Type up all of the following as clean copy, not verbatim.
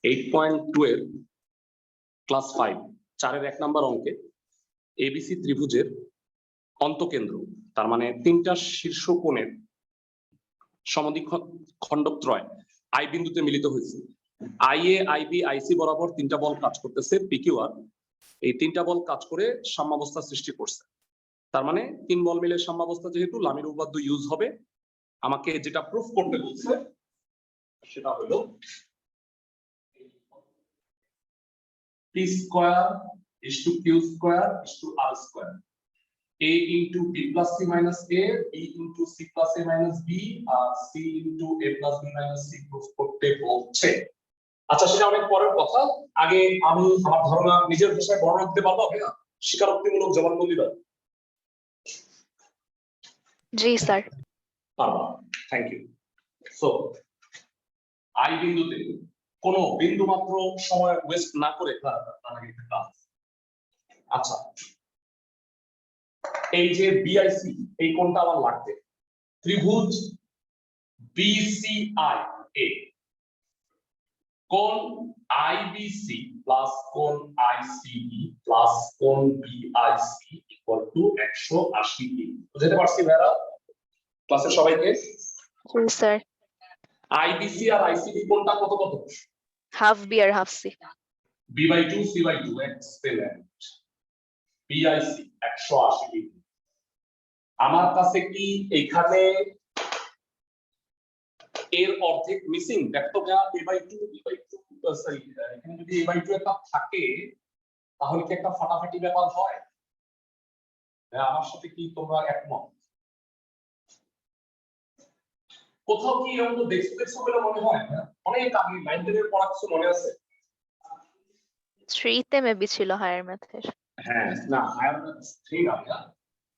8.12 class 5 4-এর 1 নম্বর অঙ্কে ABC ত্রিভুজের অন্তকেন্দ্র, তার মানে তিনটা শীর্ষ কোণের সমদ্বিখণ্ডকত্রয় আই বিন্দুতে মিলিত হয়েছে। আইএ, আইবি, আইসি বরাবর তিনটা বল কাজ করতেছে, পিকিউআর এই তিনটা বল কাজ করে সাম্যাবস্থা সৃষ্টি করছে। তার মানে তিন বল মিলে সাম্যাবস্থা, যেহেতু লামির উপপাদ্য ইউজ হবে। আমাকে যেটা প্রুফ করতে বলছে সেটা হলো p square is to q square is to r square, a into b plus c minus a, b into c plus a minus b, আর c into a plus b minus c proof করতে বলছে। আচ্ছা, সেটা অনেক পরের কথা। আগে আমি আমার ধারণা নিজের ভাষায় বর্ণনা দিতে পারবো ভাইয়া? স্বীকারোক্তিমূলক জবানবন্দি দাও। জি স্যার। পারবা, থ্যাংক ইউ। সো আই বিন্দুতে কোনো বিন্দু মাত্র সময় ওয়েস্ট না করে আচ্ছা, এই যে বিআইসি, এই কোণটা আমার লাগবে। ত্রিভুজ বিসিআই এ কোণ আইবিসি প্লাস কোণ আইসিবি প্লাস কোণ বিআইসি ইকুয়াল টু 180 ডিগ্রি। বুঝতে পারছি ভাইরা? ক্লাসের সবাইকে? জি স্যার। আইবিসি আর আইসিবি কোণটা কত কত? হাফ বি আর half C. b/2 c/2 excellent. BIC 180 degree. আমার কাছে কি এখানে এর অর্ধেক মিসিং? দেখো তো ভাইয়া, a/2 b/2 সরি, এখানে যদি a/2 একটা থাকে তাহলে কি একটা ফাটাফাটি ব্যাপার হয়? আমার সাথে কি তোমরা একমত? কোথাও কি এমন দেখছো বলে মনে হয়? অনেক আগে 9 এর পড়া কিছু মনে আছে? 3 তে মেবি ছিল হায়ার ম্যাথের। হ্যাঁ, না হায়ার ম্যাথ 3 না,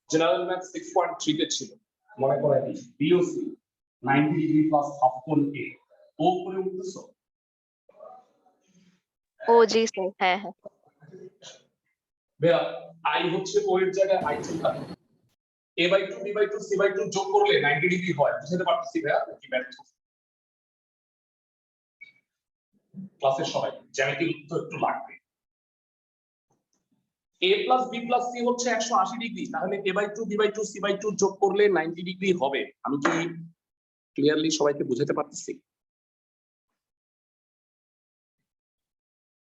জেনারেল ম্যাথ 6.3 তে ছিল। মনে করে কি বিওসি 90 ডিগ্রি প্লাস হাফ কোণ এ ও করে উঠতেছো। ও জি স্যার, হ্যাঁ হ্যাঁ। ভাইয়া আই হচ্ছে ও এর জায়গায় আই চিন্তা করো, a/2 b/2 c/2 যোগ করলে 90 ডিগ্রি হয়। বুঝতে পারতেছি ভাইয়া কি ব্যাপার? ক্লাসের সবাই জ্যামিতি তো একটু লাগবে। a plus b plus c হচ্ছে 180 ডিগ্রি, তাহলে a/2 b/2 c/2 যোগ করলে 90 ডিগ্রি হবে। আমি কি ক্লিয়ারলি সবাইকে বুঝাতে পারতেছি?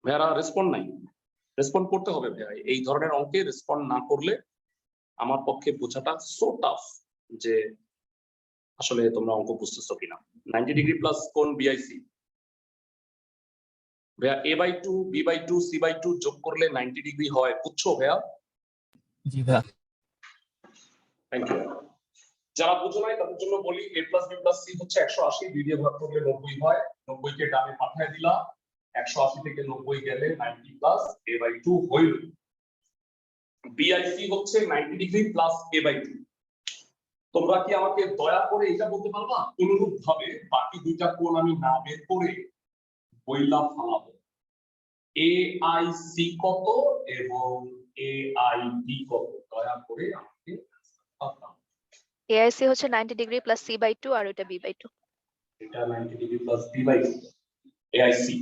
ভাইয়ারা রেসপন্ড নাই? রেসপন্ড করতে হবে ভাইয়া। এই ধরনের অঙ্কে রেসপন্ড না করলে আমার পক্ষে বোঝাটা সো টাফ যে আসলে তোমরা অঙ্ক বুঝতেছো কিনা। 90 ডিগ্রি প্লাস কোণ বিআইসি ভাইয়া, a/2 b/2 c/2 যোগ করলে 90 ডিগ্রি হয়। বুঝছো ভাইয়া? জি ভাইয়া। Thank you. যারা বুঝো নাই তাদের জন্য বলি, a plus b plus c হচ্ছে 180, 2 দিয়ে ভাগ করলে 90 হয়। 90 কে ডানে পাঠিয়ে দিলাম, 180 থেকে 90 গেলে 90 প্লাস a/2 হইল। বিআইসি হচ্ছে 90 ডিগ্রি প্লাস a/2। তোমরা কি আমাকে দয়া করে এটা বলতে পারবা অনুরূপ ভাবে বাকি দুইটা কোণ আমি না বের করে বইলা ফালাবো? এআইসি কত এবং এআইবি কত? দয়া করে আমাকে বলতে। এআইসি হচ্ছে 90 ডিগ্রি প্লাস c/2 আর এটা b/2। এটা 90 ডিগ্রি প্লাস b/2 এআইসি।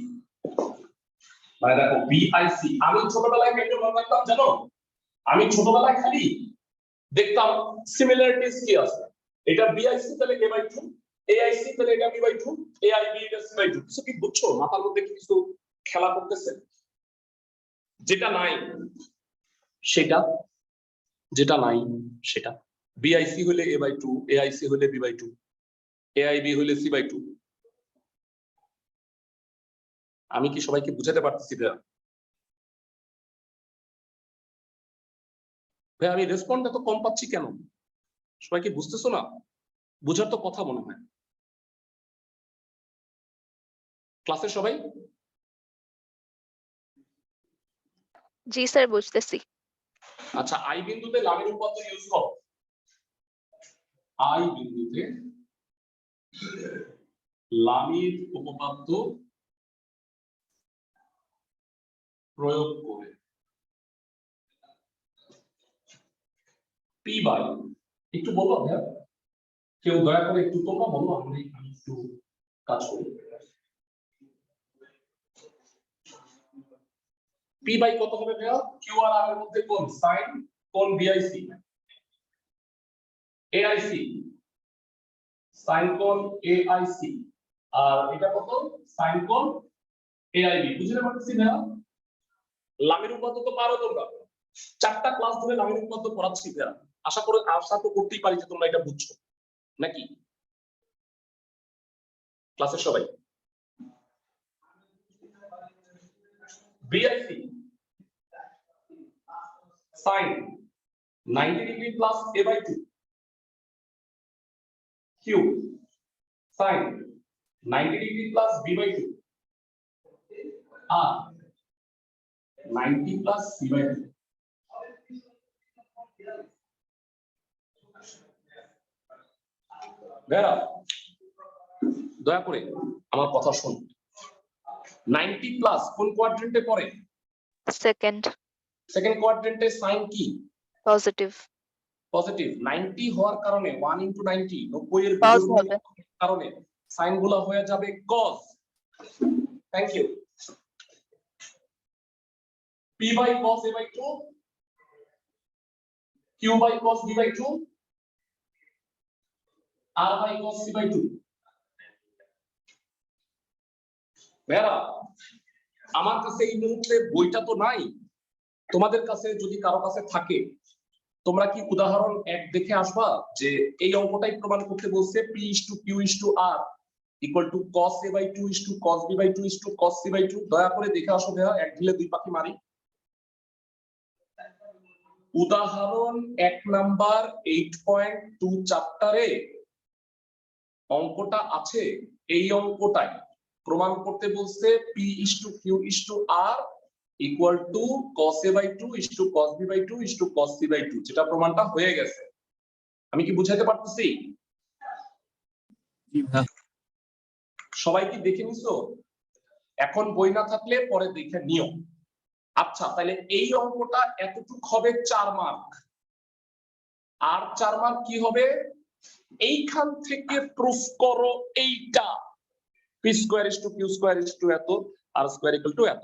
মানে দেখো বিআইসি আমি ছোটবেলায় কেন মনে রাখতাম জানো? আমি ছোটবেলায় খালি দেখতাম সিমিলারিটিস কি আছে। এটা বিআইসি তাহলে a/2, এআইসি তাহলে এটা b/2, এআইবি এটা c/2। কিছু কি বুঝছো? মাথার মধ্যে কিছু খেলা করতেছে? যেটা নাই সেটা, যেটা নাই সেটা। বিআইসি হলে a/2, এআইসি হলে b/2, এআইবি হলে c/2। আমি কি সবাইকে বুঝাতে পারতেছি ভাইয়া? ভাই আমি রেসপন্ড এত কম পাচ্ছি কেন? সবাই কি বুঝতেছো না? বুঝার তো কথা মনে হয়। ক্লাসের সবাই? জি স্যার, বুঝতেছি। আচ্ছা, আই বিন্দুতে লামির উপপাদ্য ইউজ করো। আই বিন্দুতে লামির উপপাদ্য প্রয়োগ করে পি বাই, একটু বলো ভাইয়া, কেউ দয়া করে একটু তোমরা বলো, আমি একটু কাজ করি। পি বাই কত হবে ভাইয়া? কিউ আর আর এর মধ্যে কোন সাইন কোন বিআইসি এআইসি সাইন কোন এআইসি আর এটা কত সাইন কোন এআইবি। বুঝতে পারতেছি ভাইয়া? লামের উপপাদ্য তো পারো তোমরা, 4টা ক্লাস ধরে লামের উপপাদ্য পড়াচ্ছি ভাইয়া। আশা তো করতেই পারি যে তোমরা এটা বুঝছো নাকি ক্লাসের সবাই? BIC sin 90 degree plus a by 2 q sin 90 degree plus b by 2 r 90 plus c by 2। Bera দয়া করে আমার কথা শুন। 90 প্লাস কোন কোয়াড্রেন্টে পড়ে? সেকেন্ড সেকেন্ড কোয়াড্রেন্টে সাইন কি? Positive positive. 90 হওয়ার কারণে 1 into 90 90 এর Cos বিজোড় হবে। কারণে সাইন গুলো হয়ে যাবে cos। Thank you. p by cos a by 2 q by cos b by 2 r by cos c by 2। Bera আমার কাছে এই মুহূর্তে বইটা তো নাই, তোমাদের কাছে যদি কারো কাছে থাকে তোমরা কি উদাহরণ 1 দেখে আসবা যে এই অঙ্কটাই প্রমাণ করতে বলছে p is to q is to r equal to cos a by 2 is to cos b by 2 is to cos c by 2। দয়া করে দেখে আসো ভাইয়া, এক ঢিলে দুই পাখি মারি। উদাহরণ 1 নাম্বার 8.2 চ্যাপ্টারে অঙ্কটা আছে। এই অঙ্কটাই প্রমাণ করতে বলছে p is to q is to r equal to cos a by 2 is to cos b by 2 is to cos c by 2, যেটা প্রমাণটা হয়ে গেছে। আমি কি বুঝাইতে পারতেছি? জি ভাইয়া। সবাই কি দেখে নিছো? এখন বই না থাকলে পরে দেখে নিও। আচ্ছা তাহলে এই অঙ্কটা এতটুক হবে 4 মার্ক, আর 4 মার্ক কি হবে? এইখান থেকে প্রুফ করো এইটা p square is to q square is to এত r স্কয়ার equal to এত।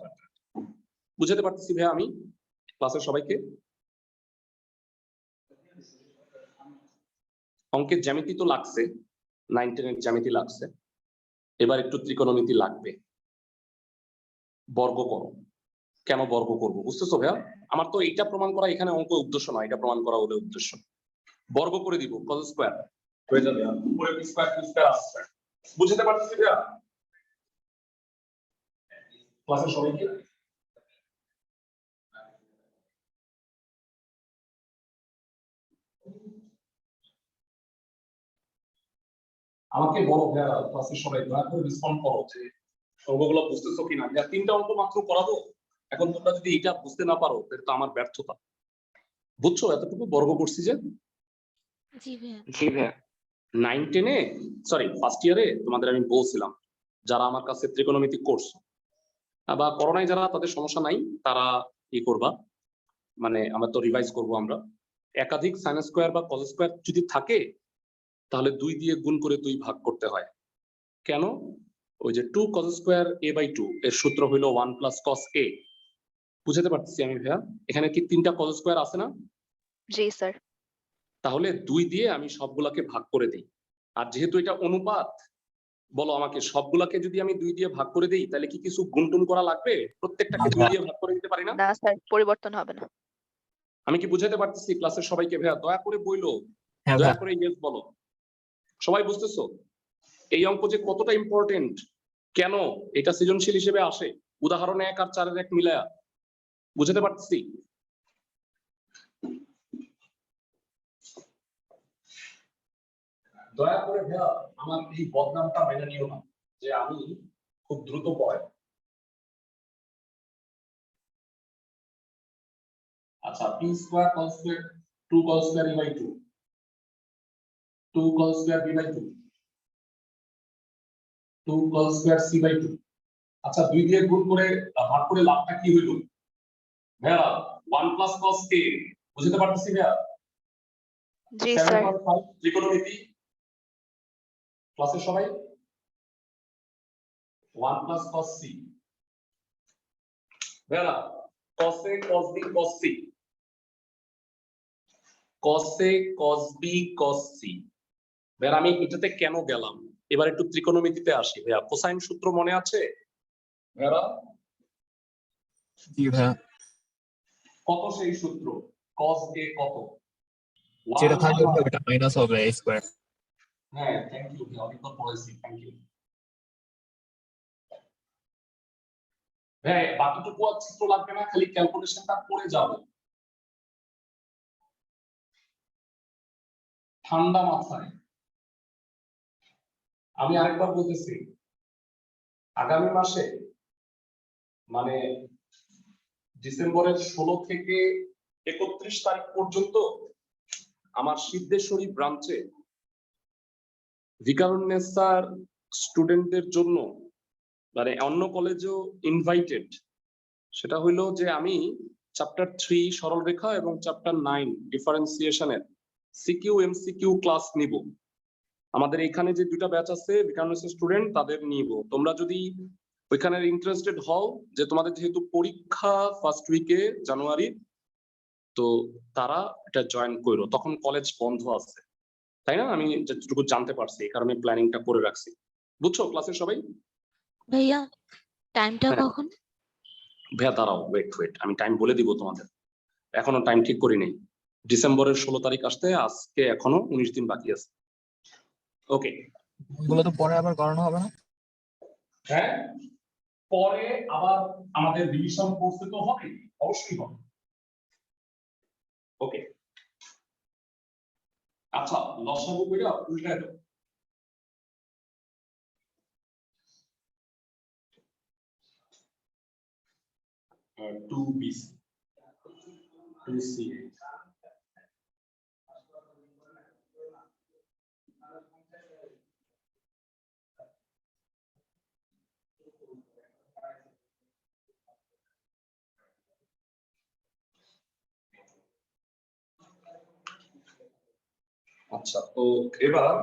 বুঝাতে পারতেছি ভাই আমি ক্লাসের সবাইকে? অঙ্কের জ্যামিতি তো লাগছে, 9 10 এর জ্যামিতি লাগছে, এবার একটু ত্রিকোণমিতি লাগবে। বর্গ করো। কেন বর্গ করব বুঝতেছো ভাইয়া? আমার তো এইটা প্রমাণ করা এখানে অঙ্ক উদ্দেশ্য না, এটা প্রমাণ করা হলো উদ্দেশ্য। বর্গ করে দিব cos স্কয়ার হয়ে যাবে, উপরে p square q square r square. বুঝতে পারতেছি ভাইয়া ক্লাসের সবাইকে? আমাকে বলো ভাইয়া ক্লাসের সবাই দয়া করে রেসপন্ড করো যে অঙ্কগুলো বুঝতেছো কিনা। ভাইয়া 3টা অঙ্ক মাত্র করাবো, এখন তোমরা যদি এটা বুঝতে না পারো তাহলে তো আমার ব্যর্থতা। বুঝছো এতটুকু বর্গ করছি যে? জি ভাইয়া। জি ভাইয়া। 9 10 এ সরি ফার্স্ট ইয়ারে তোমাদের আমি বলছিলাম যারা আমার কাছে ত্রিকোণমিতি কোর্স বা করোনায় যারা তাদের সমস্যা নাই তারা কি করবা, মানে আমরা তো রিভাইজ করব। আমরা একাধিক সাইন স্কয়ার বা কস স্কয়ার যদি থাকে তাহলে 2 দিয়ে গুণ করে 2 ভাগ করতে হয়। কেন? ওই যে 2 cos স্কয়ার a by 2 এর সূত্র হলো 1 plus cos a। বুঝাতে পারতেছি আমি ভাইয়া? এখানে কি 3টা cos স্কয়ার আছে না? জি স্যার। তাহলে 2 দিয়ে আমি সবগুলাকে ভাগ করে দেই। আর যেহেতু এটা অনুপাত, বলো আমাকে সবগুলাকে যদি আমি 2 দিয়ে ভাগ করে দেই তাহলে কি কিছু গুণটুন করা লাগবে? প্রত্যেকটাকে 2 দিয়ে ভাগ করে দিতে পারি না? না স্যার, পরিবর্তন হবে না। আমি কি বুঝাতে পারতেছি ক্লাসের সবাইকে ভাইয়া? দয়া করে বইলো, হ্যাঁ দয়া ভাইয়া। করে ইয়েস বলো। সবাই বুঝতেছো এই অঙ্ক যে কতটা ইম্পর্টেন্ট, কেন এটা সৃজনশীল হিসেবে আসে? উদাহরণ 1 আর 4 এর 1 মিলায়া বুঝাতে পারতেছি? দয়া করে ভাইয়া আমার এই বদনামটা মেনে নিও না যে আমি খুব দ্রুত পড়াই। আচ্ছা p square cos square 2 cos square a by 2 2 cos square b by 2 2 cos square c by 2। আচ্ছা 2 দিয়ে গুণ করে ভাগ করে লাভটা কি হইল ভাইয়া? 1 plus cos a। বুঝতে পারতেছি ভাইয়া? জি স্যার। 7.5 ত্রিকোণমিতি ক্লাসের সবাই 1 plus cos c। ভাইয়া cos A cos B cos C, cos A cos B cos C। ভাইয়া আমি এটাতে কেন গেলাম, এবার একটু ত্রিকোণমিতিতে আসি। ভাইয়া কোসাইন সূত্র মনে আছে ভাইয়া? জি ভাইয়া, কত সেই সূত্র? cos A কত? যেটা 1 থাকবে ভাগ, ওটা মাইনাস হবে a স্কয়ার। হ্যাঁ থ্যাংক ইউ, অনেকবার পড়েছি, থ্যাংক ইউ। হ্যাঁ বাকিটুকু আর চিত্র লাগবে না, খালি ক্যালকুলেশনটা করে যাবে ঠান্ডা মাথায়। আমি আরেকবার বলতেছি, আগামী মাসে মানে ডিসেম্বরের 16 থেকে 31 তারিখ পর্যন্ত আমার সিদ্ধেশ্বরী ব্রাঞ্চে ভিকারুন্নেসার স্টুডেন্টদের জন্য মানে অন্য কলেজেও ইনভাইটেড। সেটা হইলো যে আমি চ্যাপ্টার 3 সরলরেখা এবং চ্যাপ্টার 9 ডিফারেন্সিয়েশনের সিকিউ এমসিকিউ ক্লাস নিব। আমাদের এখানে যে দুটো ব্যাচ আছে ভিকারুন্নেসার স্টুডেন্ট, তাদের নিব। তোমরা যদি ওইখানে ইন্টারেস্টেড হও, যে তোমাদের যেহেতু পরীক্ষা ফার্স্ট উইকে জানুয়ারি, তো তারা এটা জয়েন করো, তখন কলেজ বন্ধ আছে, তাই না? আমি যতটুকু জানতে পারছি, এই কারণে প্ল্যানিংটা করে রাখছি। বুঝছো ক্লাসের সবাই? ভাইয়া টাইমটা হ্যাঁ। কখন? ভাইয়া দাঁড়াও, ওয়েট, আমি টাইম বলে দিব তোমাদের। এখনো টাইম ঠিক করি নেই। ডিসেম্বরের 16 তারিখ আসতে আজকে এখনো 19 দিন বাকি আছে। ওকে, এগুলো তো পরে আবার করানো হবে না? হ্যাঁ পরে আবার আমাদের রিভিশন করতে তো হবে, অবশ্যই হবে। ওকে, আচ্ছা লসাগু কইরা উল্টায় দাও। Two BC, two C. আচ্ছা, তো এবার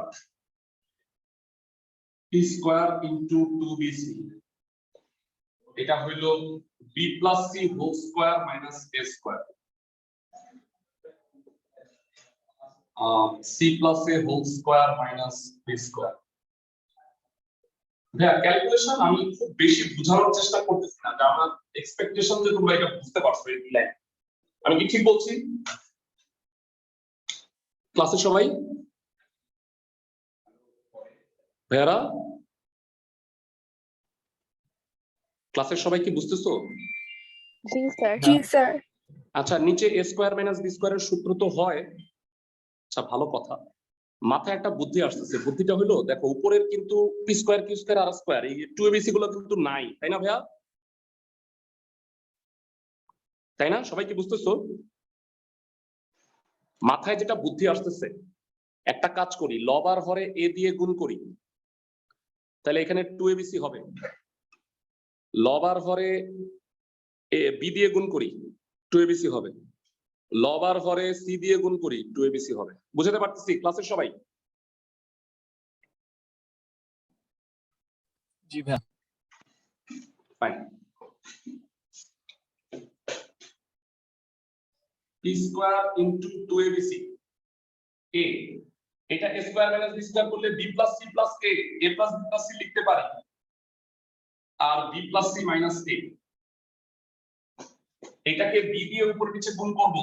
টি স্কয়ার ইনটু 2bc, এটা হইল b plus c whole square minus a square, c plus a whole square minus b square. হ্যাঁ ক্যালকুলেশন আমি খুব বেশি বোঝানোর চেষ্টা করতেছি না, যে আমার এক্সপেকটেশন যে তোমরা এটা বুঝতে পারছো এই লাইন। আমি কি ঠিক বলছি ক্লাসে সবাই? ভাইয়ারা ক্লাসের সবাই কি বুঝতেছো? জি স্যার। জি স্যার। আচ্ছা, নিচে a স্কয়ার মাইনাস b স্কয়ারের সূত্র তো হয়। আচ্ছা ভালো কথা, মাথায় একটা বুদ্ধি আসতেছে। বুদ্ধিটা হলো, দেখো উপরের কিন্তু পি স্কয়ার কিউ স্কয়ার আর স্কয়ার, এই 2abc গুলো কিন্তু নাই, তাই না ভাইয়া? তাই না? সবাই কি বুঝতেছো? মাথায় যেটা বুদ্ধি আসতেছে, একটা কাজ করি, লব আর হরে এ দিয়ে গুণ করি, তাহলে এখানে 2abc হবে। লব আর হরে বি দিয়ে গুণ করি, 2abc হবে। লব আর হরে সি দিয়ে গুণ করি, 2abc হবে। বুঝতে পারতেছি ক্লাসের সবাই? জি ভাইয়া। Fine. p square into 2abc a, এটা a square minus b square করলে b plus c plus a plus b plus c লিখতে পারি, আর b plus c minus a, এটাকে b দিয়ে উপর নিচে গুণ করব,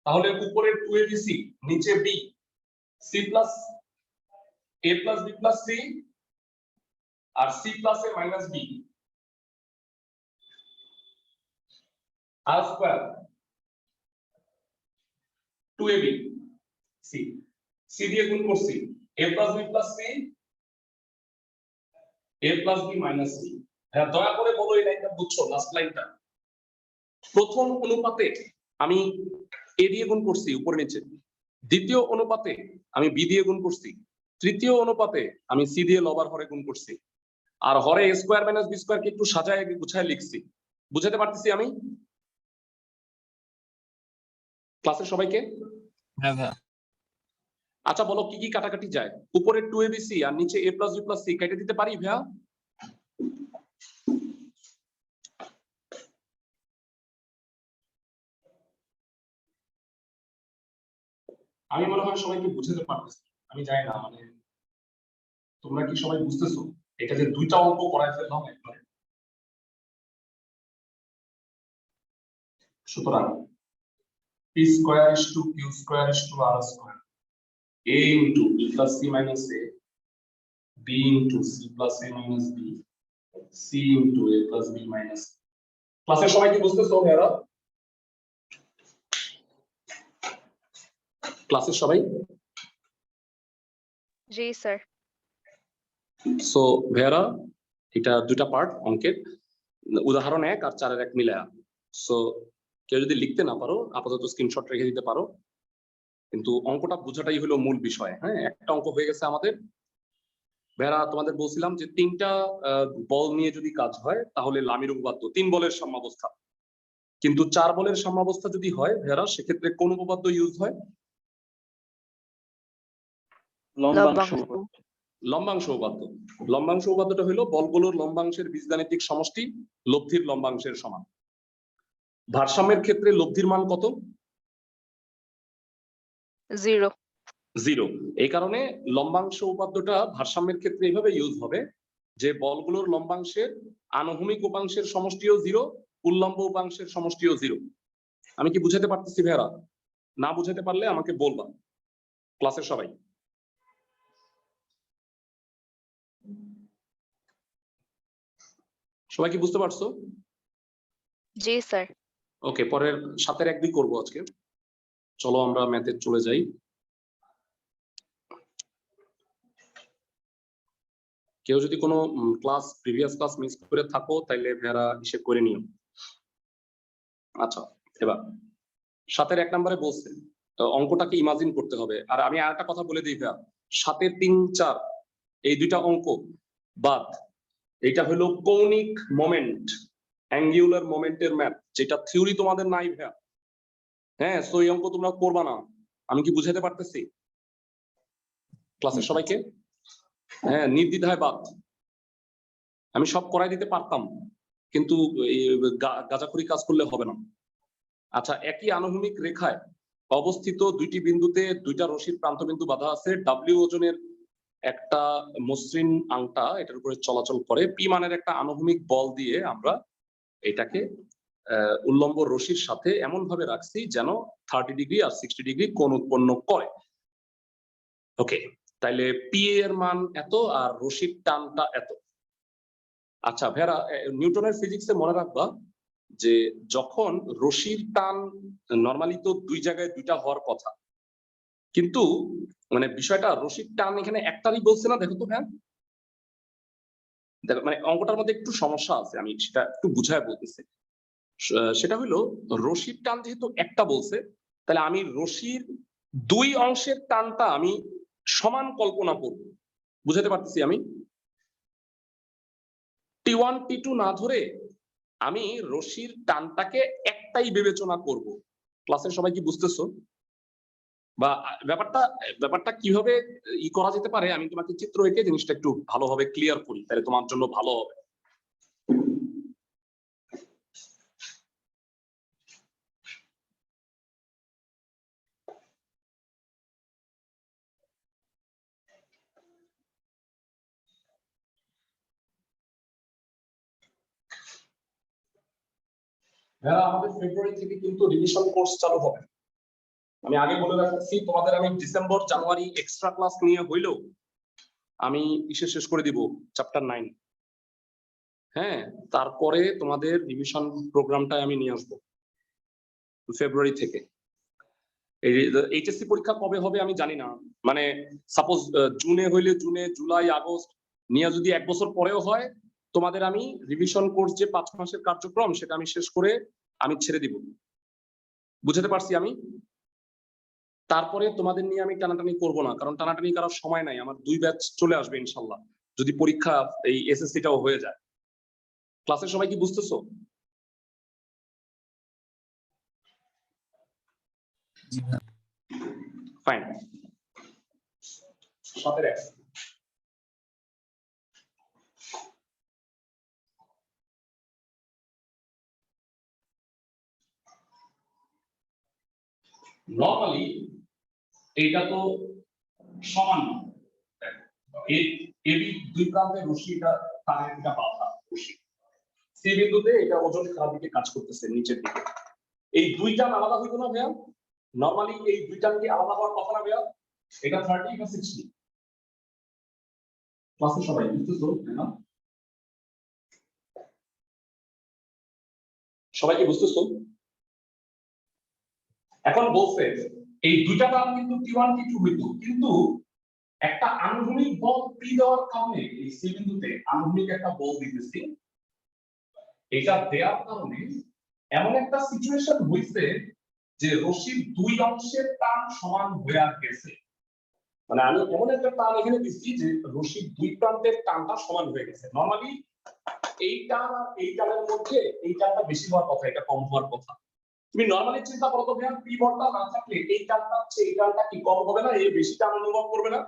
তাহলে উপরে 2abc নিচে b, c plus a plus b plus c আর c plus a minus b আর স্কয়ার 2ab c, c দিয়ে গুণ করছি, a plus b plus c, a plus b minus c। হ্যাঁ দয়া করে বলো এই লাইনটা বুঝছো? লাস্ট লাইনটা প্রথম অনুপাতে আমি a দিয়ে গুণ করছি উপরে নিচে, দ্বিতীয় অনুপাতে আমি b দিয়ে গুণ করছি, তৃতীয় অনুপাতে আমি c দিয়ে লব আর হরে গুণ করছি, আর হরে a স্কয়ার মাইনাস b স্কয়ারকে একটু সাজায় গুছায় লিখছি। বুঝাতে পারতেছি আমি ক্লাসের সবাইকে? হ্যাঁ ভাইয়া। আচ্ছা বলো কি কি কাটাকাটি যায়? উপরে 2abc আর নিচে a plus b plus c কেটে দিতে পারি ভাইয়া? আমি মনে হয় সবাইকে বুঝাতে পারতেছি, আমি জানি না মানে তোমরা কি সবাই বুঝতেছো এটা যে দুইটা অঙ্ক করাই ফেললাম একবারে। সুতরাং p square is to q square is to r square a into b plus c minus a b into c plus a minus b c into a plus b minus. ক্লাসের সবাই কি বুঝতেছো ভাইরা? ক্লাসের সবাই? জি স্যার। সো ভাইরা এটা দুইটা পার্ট অঙ্কের, উদাহরণ 1 আর 4 এর 1 মিলায়া। সো কেউ যদি লিখতে না পারো আপাতত স্ক্রিনশট রেখে দিতে পারো, কিন্তু অঙ্কটা বোঝাটাই হলো মূল বিষয়। হ্যাঁ, একটা অঙ্ক হয়ে গেছে আমাদের। ভাইরা তোমাদের বলছিলাম যে তিনটা বল নিয়ে যদি কাজ হয় তাহলে লামির উপপাদ্য 3 বলের সাম্যাবস্থা, কিন্তু 4 বলের সাম্যাবস্থা যদি হয় ভাইরা সেক্ষেত্রে কোন উপপাদ্য ইউজ হয়? লম্বাংশ। লম্বাংশ উপপাদ্য। লম্বাংশ উপপাদ্যটা হলো বলগুলোর লম্বাংশের বীজগাণিতিক সমষ্টি লব্ধির লম্বাংশের সমান। ভারসাম্যের ক্ষেত্রে লব্ধির মান কত? 0। 0। এই কারণে লম্বাংশ উপপাদ্যটা ভারসাম্যের ক্ষেত্রে এইভাবে ইউজ হবে যে বলগুলোর লম্বাংশের আনুভূমিক উপাংশের সমষ্টিও 0, উল্লম্ব উপাংশের সমষ্টিও 0। আমি কি বুঝাতে পারতেছি ভাইরা? না বুঝাতে পারলে আমাকে বলবা ক্লাসের সবাই। সবাই কি বুঝতে পারছো? জি স্যার। ওকে, পরের 7 এর 1 2 করবো আজকে। চলো আমরা ম্যাথে চলে যাই। কেউ যদি কোনো ক্লাস প্রিভিয়াস ক্লাস মিস করে থাকো তাহলে ভাইরা হিসেব করে নিও। আচ্ছা, এবার 7 এর 1 নম্বরে বলছে অঙ্কটাকে ইমাজিন করতে হবে। আর আমি আরেকটা কথা বলে দিই ভাইয়া, 7 এর 3 4 এই দুইটা অঙ্ক বাদ, এটা হলো কৌণিক মোমেন্ট, অ্যাঙ্গুলার মোমেন্টের ম্যাথ, যেটা থিওরি তোমাদের নাই ভাইয়া। হ্যাঁ, সো এই অঙ্ক তোমরা করবা না। আমি কি বুঝাতে পারতেছি ক্লাসের সবাইকে? হ্যাঁ, নির্দ্বিধায় বাদ। আমি সব করাই দিতে পারতাম, কিন্তু গাঁজাখুরি কাজ করলে হবে না। আচ্ছা, একই আনুভূমিক রেখায় অবস্থিত দুইটি বিন্দুতে দুইটা রশির প্রান্তবিন্দু বাঁধা আছে। ডাব্লিউ ওজনের একটা মসৃণ আংটা এটার উপরে চলাচল করে। পি মানের একটা আনুভূমিক বল দিয়ে আমরা এটাকে উল্লম্ব রশির সাথে এমন ভাবে রাখছি যেন 30 ডিগ্রি আর 60 ডিগ্রি কোণ উৎপন্ন করে। ওকে, তাইলে পি এর মান এত আর রশির টানটা এত। আচ্ছা ভেরা, নিউটনের ফিজিক্সে মনে রাখবা যে যখন রশির টান নরমালি তো দুই জায়গায় দুইটা হওয়ার কথা, কিন্তু মানে বিষয়টা রশির টান এখানে একটারই বলছে না। দেখো তো হ্যাঁ, দেখো মানে অঙ্কটার মধ্যে একটু সমস্যা আছে, আমি সেটা একটু বুঝায় বলতেছি। সেটা হলো রশির টান যেহেতু একটা বলছে, তাহলে আমি রশির দুই অংশের টানটা আমি সমান কল্পনা করব। বুঝাতে পারতেছি আমি? T1 T2 না ধরে আমি রশির টানটাকে একটাই বিবেচনা করব। ক্লাসের সবাই কি বুঝতেছো? বা ব্যাপারটা কিভাবে করা যেতে পারে আমি তোমাকে চিত্র এঁকে জিনিসটা একটু ভালোভাবে ক্লিয়ার করি, তাহলে তোমার জন্য ভালো হবে। আমাদের ফেব্রুয়ারি থেকে কিন্তু রিভিশন কোর্স চালু হবে। আমি আগে বলে রাখছি তোমাদের, আমি ডিসেম্বর জানুয়ারি এক্সট্রা ক্লাস নিয়ে হইলেও আমি শেষ করে দিব চ্যাপ্টার 9। হ্যাঁ, তারপরে তোমাদের রিভিশন প্রোগ্রামটা আমি নিয়ে আসবো ফেব্রুয়ারি থেকে। এইচএসসি পরীক্ষা কবে হবে আমি জানি না, মানে সাপোজ জুনে হইলে জুনে, জুলাই, আগস্ট নিয়ে যদি 1 বছর পরেও হয়, তোমাদের আমি রিভিশন কোর্স যে 5 মাসের কার্যক্রম সেটা আমি শেষ করে আমি ছেড়ে দিব। বুঝাতে পারছি আমি? তারপরে তোমাদের নিয়ে আমি টানাটানি করব না, কারণ টানাটানি করার সময় নাই। আমার 2 ব্যাচ চলে আসবে ইনশাল্লাহ, যদি পরীক্ষা এই এসএসসিটাও হয়ে যায়। ক্লাসের সবাই কি বুঝতেছো? ফাইন। 7 এর 1 নরমালি এইটা তো সমান না। এবি দুই প্রান্তে রশ্মিটা তারের একটা বাধা রশ্মি। সি বিন্দুতে এটা ওজন খারাপ দিকে কাজ করতেছে নিচের দিকে। এই দুইটা আলাদা হইতো না ভাইয়া? নরমালি এই দুইটা কি আলাদা হওয়ার কথা না ভাইয়া? এটা 30 বা 60 ক্লাসে সবাই বুঝতেছো না? সবাই কি বুঝতেছো? এখন বলছে এই দুইটা টার্ম কিন্তু T1 T2 হইতো, কিন্তু একটা আনুভূমিক বল P দেওয়ার কারণে এই সি বিন্দুতে আনুভূমিক একটা বল দিতেছি। এটা দেওয়ার কারণে এমন একটা সিচুয়েশন হইছে যে রশির দুই অংশের টান সমান হয়ে গেছে। মানে আমি এমন একটা টান এখানে দিচ্ছি যে রশির দুই প্রান্তের টানটা সমান হয়ে গেছে। নরমালি এই টান আর এই টানের মধ্যে এই টানটা বেশি হওয়ার কথা, এটা কম হওয়ার কথা। তুমি নরমালি চিন্তা করো তো ভাইয়া, পি বলটা না থাকলে এই টানটা হচ্ছে এই টানটা কি কম হবে না? এই বেশি টান অনুভব করবে না?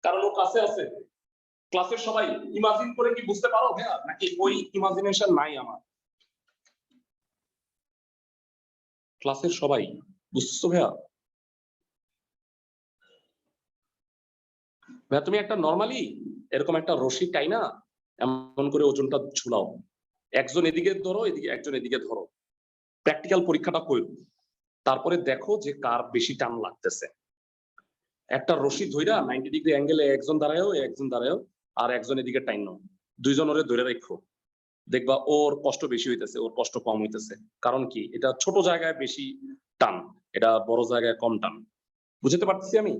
কারণ ও কাছে আছে। ক্লাসের সবাই ইমাজিন করে কি বুঝতে পারো ভাইয়া, নাকি ওই ইমাজিনেশন নাই আমার? ক্লাসের সবাই বুঝছো ভাইয়া? ভাইয়া তুমি একটা নরমালি এরকম একটা রশি টাইনা এমন করে ওজনটা ঝুলাও, একজন এদিকে ধরো, এদিকে একজন এদিকে ধরো, প্র্যাকটিক্যাল পরীক্ষাটা করো, তারপরে দেখো যে কার বেশি টান লাগতেছে। একটা রশি ধইরা 90 ডিগ্রি অ্যাঙ্গেলে একজন দাঁড়ায়ও আর একজন এদিকে টাইন নাও, দুইজন ওরে ধরে রাখো, দেখবা ওর কষ্ট বেশি হইতেছে, ওর কষ্ট কম হইতেছে। কারণ কি? এটা ছোট জায়গায় বেশি টান, এটা বড় জায়গায় কম টান। বুঝতে পারতেছি আমি?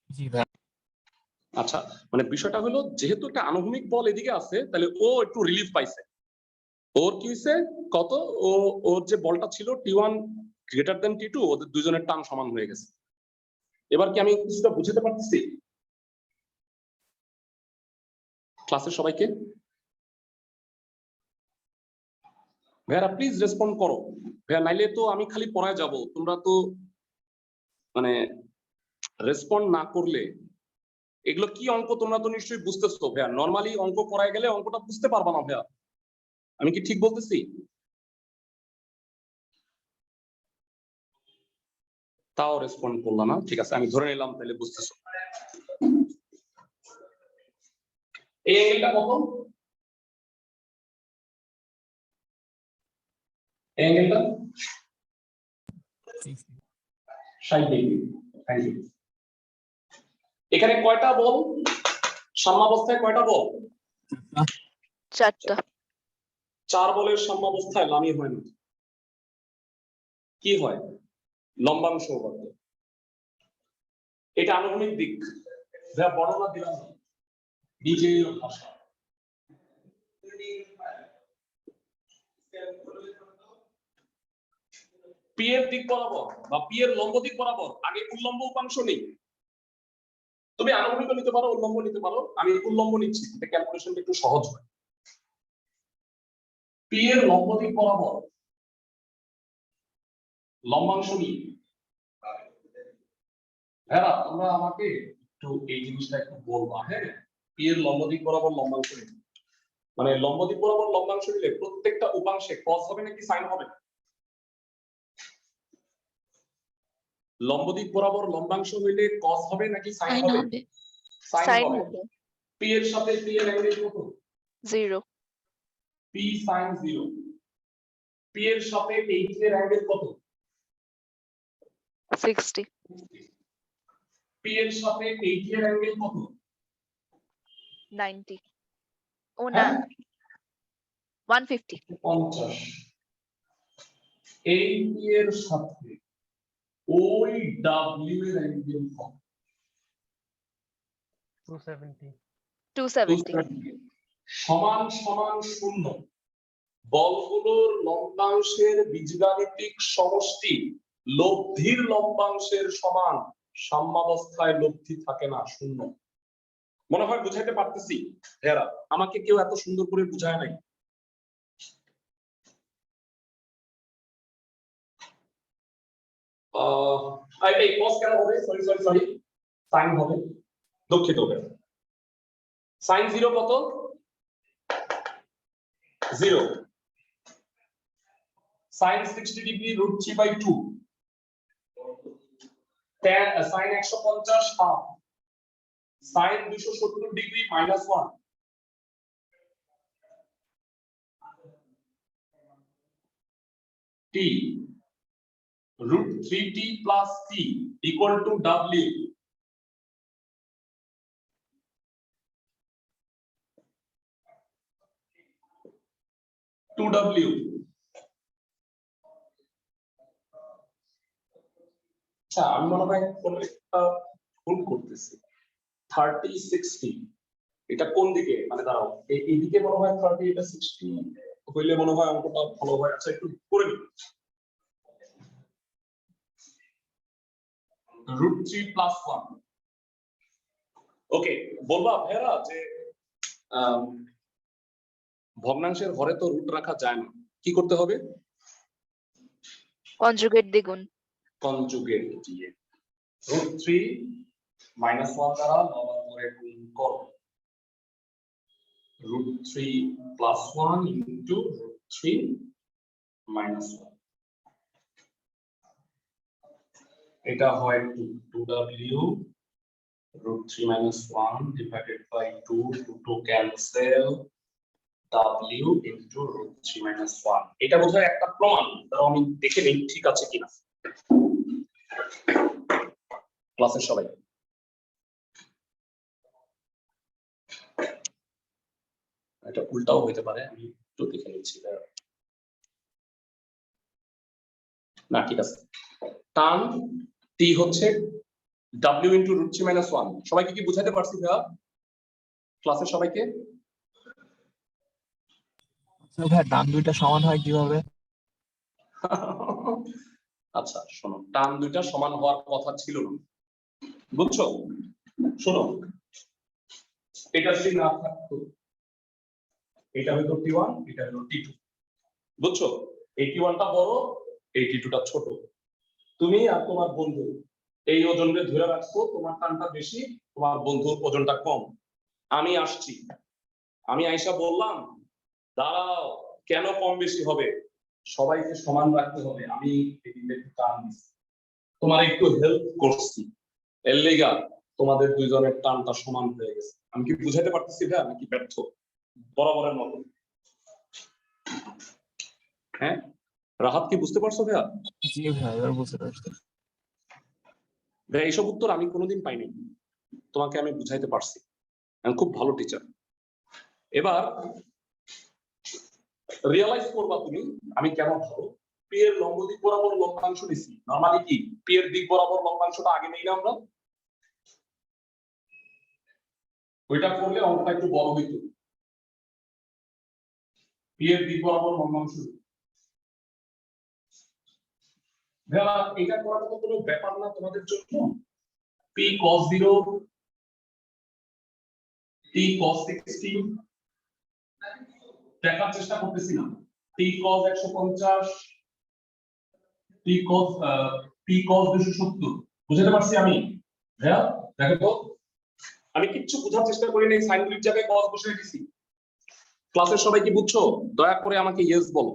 জি ভাইয়া। আচ্ছা, মানে বিষয়টা হলো যেহেতু একটা আনুভূমিক বল এদিকে আছে, তাহলে ও একটু রিলিফ পাইছে। ওর কি হয়েছে? কত ওর যে বলটা ছিল T1 গ্রেটার দেন T2, ওদের দুজনের টান সমান হয়ে গেছে। এবার কি আমি কিছুটা বুঝতে পারতেছি ক্লাসের সবাইকে? ভাইয়ারা প্লিজ রেসপন্ড করো ভাইয়া, নাইলে তো আমি খালি পড়ায় যাব, তোমরা তো মানে রেসপন্ড না করলে। এগুলো কি অঙ্ক তোমরা তো নিশ্চয়ই বুঝতেছো ভাইয়া। নরমালি অঙ্ক করায় গেলে অঙ্কটা বুঝতে পারবা না ভাইয়া, আমি কি ঠিক বলতেছি? তাও রেসপন্ড করলো না, ঠিক আছে আমি ধরে নিলাম তাহলে বুঝতেছো। এই অ্যাঙ্গেলটা কত? এই অ্যাঙ্গেলটা 60 ডিগ্রি। Thank you. এখানে কয়টা বল সাম্যাবস্থায়? কয়টা বল? চারটা। 4 বলের সাম্যাবস্থায় লামি হয় না। কি হয়? লম্বাংশ বর্গ। এটা আনুভূমিক দিক, যা বর্ণনা দিলাম নিজের ভাষা। পি এর দিক বরাবর বা পি এর লম্ব দিক বরাবর আগে উল্লম্ব উপাংশ নেই। তুমি আনুভূমিক নিতে পারো, উল্লম্ব নিতে পারো, আমি উল্লম্ব নিচ্ছি, এটা ক্যালকুলেশনটা একটু সহজ হয়। পি এর লম্ব দিক বরাবর লম্বাংশ নিই। হ্যাঁ, তোমরা আমাকে একটু এই জিনিসটা একটু বলবা। হ্যাঁ, পি এর লম্ব দিক বরাবর লম্বাংশ নিই, মানে লম্ব দিক বরাবর লম্বাংশ নিলে প্রত্যেকটা উপাংশে cos হবে নাকি sin হবে? লম্ব দিক বরাবর লম্বাংশ হইলে cos হবে নাকি sin সাইন হবে? হবে। sin সাইন হবে। হবে। পি এর সাথে পি এর অ্যাঙ্গেল কত? 0। p sin 0। পি এর সাথে এইচ এর অ্যাঙ্গেল কত? 60। পি এর সাথে এইচ এর অ্যাঙ্গেল কত? 90। ও না, 150। 50। এই পি এর সাথে ওই ডাব্লিউ এর অ্যাঙ্গেল কত? 270। সমান সমান 0। বলগুলোর লম্বাংশের বীজগাণিতিক সমষ্টি লব্ধির লম্বাংশের সমান। সাম্যাবস্থায় লব্ধি থাকে না, 0। মনে হয় বুঝাইতে পারতেছি হেরা? আমাকে কেউ এত সুন্দর করে বুঝায় নাই। এই cos কেন হবে? সরি sin হবে, দুঃখিত হবে। sin 0 কত? 0। sin 60 degree √3/2 tan sin 150 half sin 270 degree -1 t √3t plus t equal to w 2w আচ্ছা আমি মনে হয় কোন একটা ভুল করতেছি 30 60 এটা কোন দিকে মানে দাঁড়াও এই দিকে মনে হয় 30 এটা 60 হইলে মনে হয় অঙ্কটা ভালো হয় আচ্ছা একটু করে নিই √3 plus 1 ওকে বলবা ভাইরা যে ভগ্নাংশের হরে তো রুট রাখা যায় না কি করতে হবে কনজুগেট দ্বিগুণ কনজুগেট দিয়ে √3 -1 দ্বারা লব করে গুণ করো √3 plus 1 into √3 minus 1 এটা হয় 2w √3 minus 1 divided by 2 to cancel w into √3 minus 1 এটা বোধহয় একটা প্রমাণ তাও আমি দেখে নেই ঠিক আছে কিনা ক্লাসের সবাই এটা উল্টাও হতে পারে আমি একটু দেখে নিচ্ছি না ঠিক আছে tan t হচ্ছে w into √3 minus 1 সবাইকে কি বুঝাতে পারছি ভাইয়া ক্লাসের সবাইকে তো ভাই টান দুইটা সমান হয় কিভাবে আচ্ছা শোনো টান দুইটা সমান হওয়ার কথা ছিল না বুঝছো শোনো এটা যদি না থাকতো এটা হলো t1 এটা হলো t2 বুঝছো এই t1 টা বড় এই t2 টা ছোট তুমি আর তোমার বন্ধু এই ওজনকে ধরে রাখছো তোমার টানটা বেশি তোমার বন্ধুর ওজনটা কম আমি আসছি আমি আয়েশা বললাম দাঁড়াও কেন কম বেশি হবে সবাইকে সমান রাখতে হবে আমি এদিকে একটু টান দিচ্ছি তোমার একটু হেল্প করছি এর লেগা তোমাদের দুইজনের টানটা সমান হয়ে গেছে আমি কি বুঝাতে পারতেছি ভাই নাকি ব্যর্থ বরাবরের মতো হ্যাঁ রাহাত কি বুঝতে পারছো ভাইয়া জি ভাই এবার বুঝতে পারছি ভাই এইসব উত্তর আমি কোনোদিন পাইনি তোমাকে আমি বুঝাইতে পারছি আমি খুব ভালো টিচার এবার রিয়ালাইজ করবা তুমি আমি কেন ভালো পি এর লম্ব দিক বরাবর লম্বাংশ নিছি নরমালি কি পি এর দিক বরাবর লম্বাংশটা আগে নেই না আমরা ওইটা করলে অঙ্কটা একটু বড় হইতো পি এর দিক বরাবর লম্বাংশ ভাইয়া এটা করাটা তো কোনো ব্যাপার না তোমাদের জন্য পি cos 0 t cos 60 দেখার চেষ্টা করতেছি না t cos 150 t cos 270 বুঝতে পারছি আমি ভাইয়া দেখো তো আমি কিচ্ছু বোঝার চেষ্টা করি নাই সাইনগুলির জায়গায় cos বসিয়ে দিছি ক্লাসের সবাই কি বুঝছো দয়া করে আমাকে ইয়েস বলো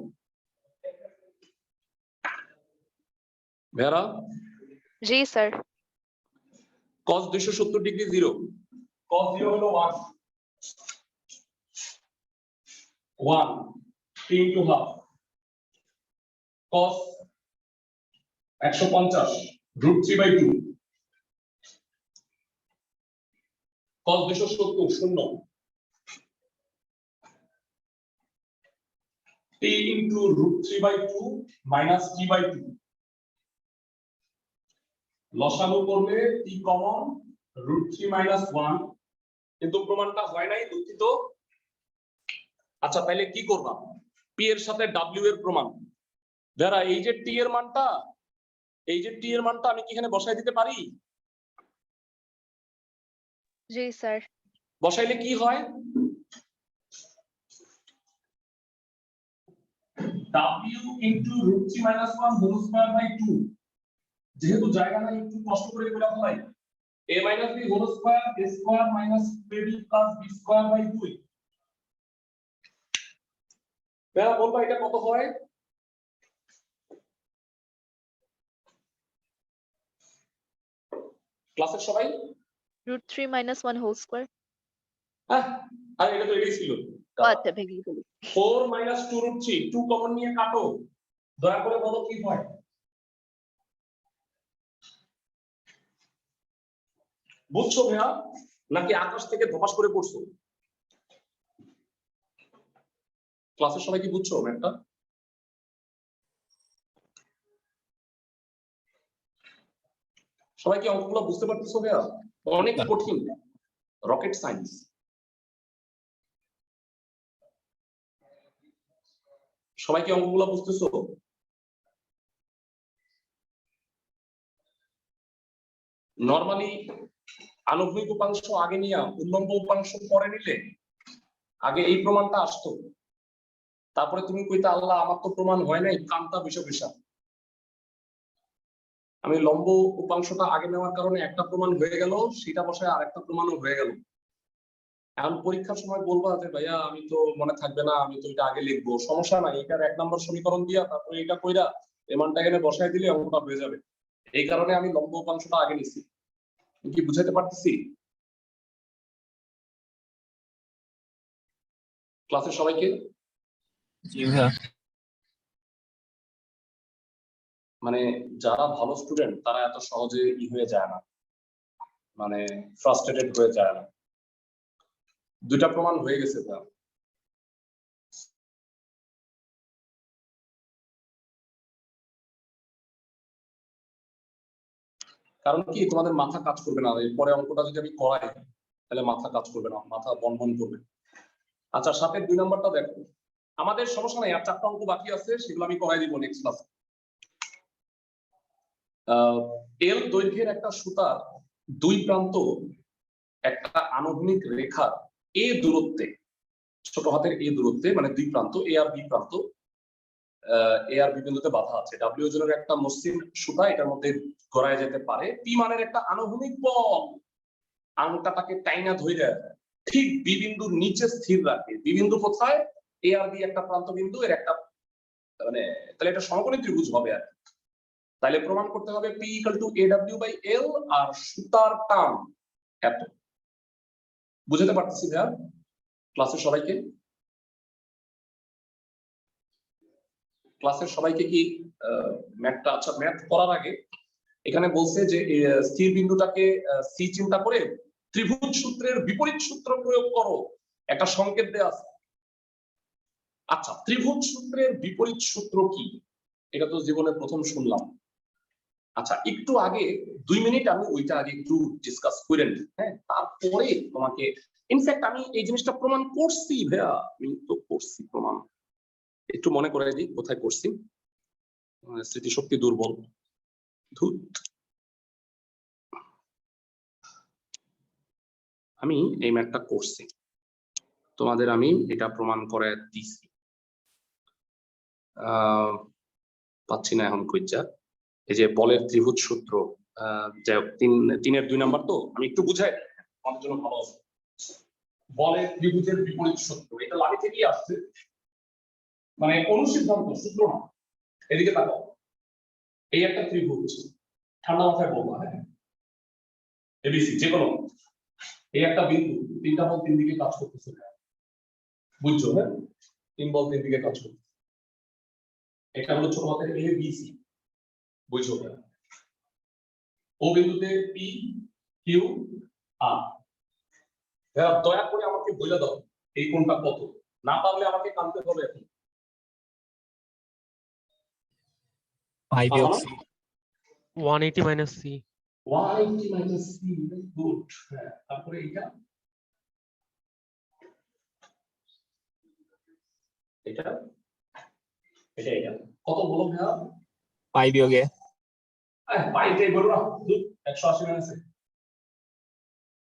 ভাইয়া জি স্যার cos 270 ডিগ্রি 0 cos 0 হলো 1 t into half cos 150 √3/2 cos 270 শূন্য t into √3/2 minus t/2 লসাগু করলে t কমন √3 minus 1 কিন্তু প্রমাণটা হয় নাই দুঃখিত আচ্ছা তাহলে কি করবা p এর সাথে w এর প্রমাণ যারা এই যে t এর মানটা আমি কি এখানে বসাই দিতে পারি জি স্যার বসাইলে কি হয় w into √3 minus 1 whole square by 2 যেহেতু জায়গা নাই একটু কষ্ট করে করে ফেলাই a minus b whole square a square minus ab plus b square by 2 বেলা বলবা এটা কত হয় ক্লাসের সবাই √3 - 1 হোল স্কয়ার। আর এটা তো এটাই ছিল। আচ্ছা ভেঙে গেল। 4 - 2√3 2 কমন নিয়ে কাটো, দয়া করে বলো কি হয়। বুঝছো ভাইয়া নাকি আকাশ থেকে ধপাস করে পড়ছো? ক্লাসের সবাই কি বুঝছো ম্যাথটা? সবাই কি অঙ্কগুলো বুঝতে পারতেছো ভাইয়া? অনেক কঠিন, রকেট সায়েন্স। সবাই কি অঙ্কগুলো বুঝতেছো? নরমালি আনুভূমিক উপাংশ আগে নিয়ে উল্লম্ব উপাংশ পরে নিলে আগে এই প্রমাণটা আসতো, তারপরে তুমি কইতে আল্লাহ আমার তো প্রমাণ হয় নাই, কান্তা বিষয়। আমি লম্ব উপাংশটা আগে নেওয়ার কারণে একটা প্রমাণ হয়ে গেল, সেটা বসায় আরেকটা প্রমাণও হয়ে গেল। এখন পরীক্ষার সময় বলবা যে ভাইয়া আমি তো মনে থাকবে না, আমি তো এটা আগে লিখবো, সমস্যা নাই, এটার 1 নম্বর সমীকরণ দিয়া তারপরে এটা কইরা এই মানটা এখানে বসায় দিলে অঙ্কটা হয়ে যাবে। এই কারণে আমি লম্ব উপাংশটা আগে নিছি। কি বুঝাইতে পারতেছি? ক্লাসের সবাইকে জি ভাইয়া। মানে যারা ভালো স্টুডেন্ট তারা এত সহজে হয়ে যায় না, মানে ফ্রাস্ট্রেটেড হয়ে যায় না। 2টা প্রমাণ হয়ে গেছে তা। কারণ কি তোমাদের মাথা কাজ করবে না, এরপরে অঙ্কটা যদি আমি করাই তাহলে মাথা কাজ করবে না, মাথা বনবন করবে। আচ্ছা 7-এর 2 নাম্বারটা দেখো। আমাদের সমস্যা নাই, আর 4টা অঙ্ক বাকি আছে, সেগুলো আমি করাই দিব নেক্সট ক্লাসে। এল দৈর্ঘ্যের একটা সুতার 2 প্রান্ত একটা আনুভূমিক রেখার এ দূরত্বে, ছোট হাতের এ দূরত্বে, মানে 2 প্রান্ত এ আর বি প্রান্ত, এ আর বি বিন্দুতে বাধা আছে। ডাব্লিউ ওজনের একটা মসৃণ সুতা এটার মধ্যে গড়ায় যেতে পারে। পি মানের একটা আনুভূমিক বল আংটাটাকে টাইনা ধইরা ঠিক বি বিন্দুর নিচে স্থির রাখে। বি বিন্দু কোথায়? এ আর বি একটা প্রান্ত বিন্দু, এর একটা মানে তাহলে এটা সমকোণী ত্রিভুজ হবে আর। তাহলে প্রমাণ করতে হবে পি ইকুয়াল টু AW/L আর সুতার টান এত। বুঝতে পারতেছি ভাইয়া ক্লাসের সবাইকে? ক্লাসের সবাইকে কি ম্যাথটা? আচ্ছা ম্যাথ করার আগে এখানে বলছে যে স্থির বিন্দুটাকে সি চিন্তা করে ত্রিভুজ সূত্রের বিপরীত সূত্র প্রয়োগ করো, একটা সংকেত দেয়া আছে। আচ্ছা ত্রিভুজ সূত্রের বিপরীত সূত্র কি? এটা তো জীবনে প্রথম শুনলাম। আচ্ছা একটু আগে 2 মিনিট আমি ওইটা আগে একটু ডিসকাস করে নিই, হ্যাঁ, তারপরে তোমাকে ইনফ্যাক্ট আমি এই জিনিসটা প্রমাণ করছি ভাইয়া, আমি তো করছি প্রমাণ। একটু মনে করে দিই কোথায় করছি, স্মৃতিশক্তি দুর্বল। আমি এই ম্যাথটা করছি, তোমাদের আমি এটা প্রমাণ করে দিছি। পাচ্ছি না এখন খুঁজা। এই যে বলের ত্রিভুজ সূত্র, যাই হোক 3-এর 2 নাম্বার তো আমি একটু বুঝাই আমাদের জন্য ভালো হবে। বলের ত্রিভুজের বিপরীত সূত্র এটা লাগে থেকেই আসছে, মানে অনুসিদ্ধান্ত সূত্র না। এদিকে তাকাও, এই একটা ত্রিভুজ, ঠান্ডা মাথায় বলবো, হ্যাঁ এবিসি যে কোনো, এই একটা বিন্দু 3টা বল 3 দিকে কাজ করতেছে, বুঝছো? হ্যাঁ 3 বল 3 দিকে কাজ করতেছে। এটা হলো ছোট হাতের এ বি সি, বুঝছো? ও বিন্দুতে পি কিউ আর। দয়া করে আমাকে বলে দাও এই কোণটা কত, না পারলে আমাকে কানতে হবে এখন। 180 - C। 180 - C, good. হ্যাঁ তারপরে এটা এটা এটা এটা কত বলো ভাইয়া? পাই বিয়োগে পাইটাই বলো না, 180 মাইনাস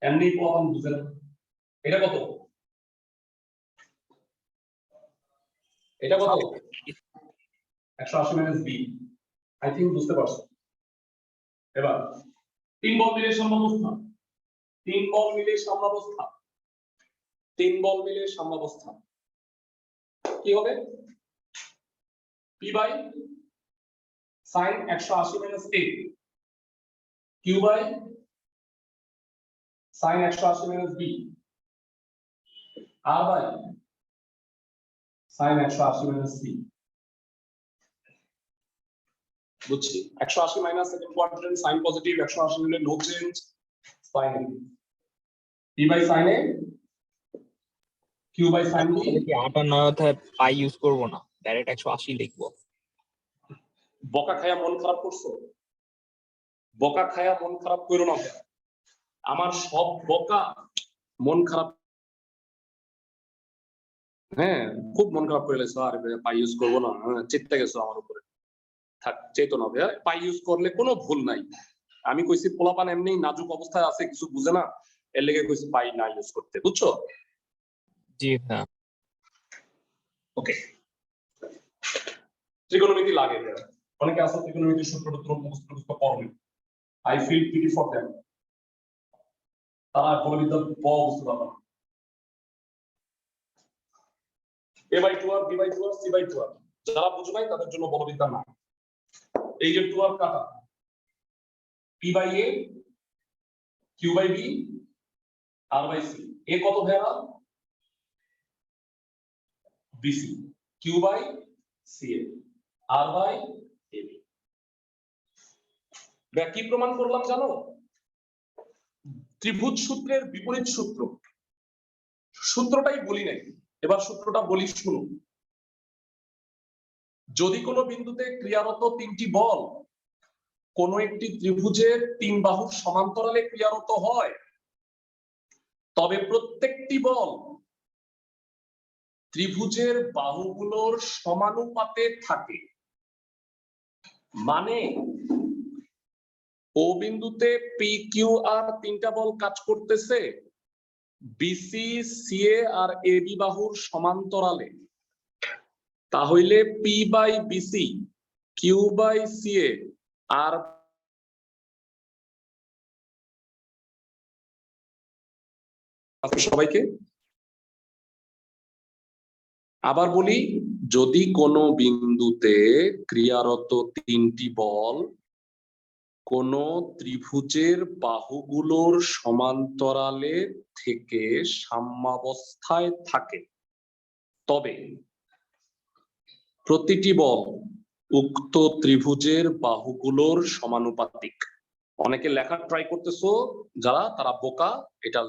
এমনি প্রথম বুঝে না। এটা কত? এটা কত? 180 মাইনাস বি। আই থিংক বুঝতে পারছো। এবার 3 বল মিলে সাম্যাবস্থা, 3 বল মিলে সাম্যাবস্থা, 3 বল মিলে সাম্যাবস্থা কি হবে? P by sine 180 minus A Q by sin 180 minus b r by sin 180 minus c বুঝছি 180 minus second quadrant sin positive 180 মিলে no change sin a p by sin a q by sin b তাহলে কি 8 আর 9 অধ্যায় পাই use করব না, direct 180 লিখবো। বকা খায়া মন খারাপ করছো, বকা খায়া মন খারাপ করো না ভাইয়া। আমার সব বকা মন খারাপ, হ্যাঁ খুব মন খারাপ করে লেছো। আরে ভাইয়া পাই ইউজ করবো না, চেতে গেছো আমার উপরে। থাক চেতো না ভাইয়া, পাই ইউজ করলে কোনো ভুল নাই। আমি কইছি পোলাপান এমনি নাজুক অবস্থায় আছে, কিছু বুঝে না, এর লেগে কইছি পাই না ইউজ করতে, বুঝছো? জি হ্যাঁ। ওকে, ত্রিকোণমিতি লাগে ভাইয়া। অনেকে আছে ত্রিকোণমিতির সূত্র মুখস্থ করবে, I feel pity for them. তারা বলবিদ্যা ব বুঝতে পারবে না। a by 2 R b by 2 R c by 2 আর যারা বুঝে নাই তাদের জন্য বলবিদ্যা না। এই যে 2 আর কাটা p by a q by b r by c, a কত ভাইয়া? bc, q by ca, r by ab। কি প্রমাণ করলাম জানো? ত্রিভুজ সূত্রের বিপরীত সূত্র। সূত্রটাই বলি নাই, এবার সূত্রটা বলি শুনুন। যদি কোনো বিন্দুতে ক্রিয়ারত তিনটি বল কোন একটি ত্রিভুজের তিন বাহুর সমান্তরালে ক্রিয়ারত হয়, তবে প্রত্যেকটি বল ত্রিভুজের বাহুগুলোর সমানুপাতে থাকে। মানে ও বিন্দুতে পি কিউ আর তিনটা বল কাজ করতেছে বিসি সিএ আর এবি বাহুর সমান্তরালে, তাহলে P by B C Q by C A আর সবাইকে আবার বলি, যদি কোনো বিন্দুতে ক্রিয়ারত তিনটি বল কোন ত্রিভুজের বাহুগুলোর সমান্তরালে থেকে সাম্যাবস্থায় থাকে, তবে প্রতিটি বল উক্ত ত্রিভুজের বাহুগুলোর সমানুপাতিক। অনেকে লেখা ট্রাই করতেছো যারা, তারা বোকা, এটা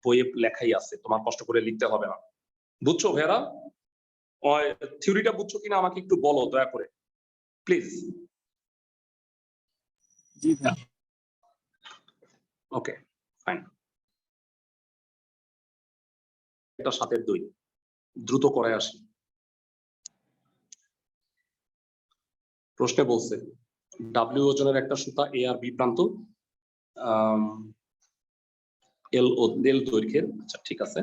বইয়ে লেখাই আছে, তোমার কষ্ট করে লিখতে হবে না। বুঝছো ভাইয়ারা? থিওরিটা বুঝছো কিনা আমাকে একটু বলো দয়া করে প্লিজ। জি হ্যাঁ। Okay fine. এটা 7-2 দ্রুত করে আসি। প্রশ্নে বলছে ডাব্লিউ ওজনের একটা সুতা এ আর বি প্রান্ত এল দৈর্ঘ্যের। আচ্ছা ঠিক আছে,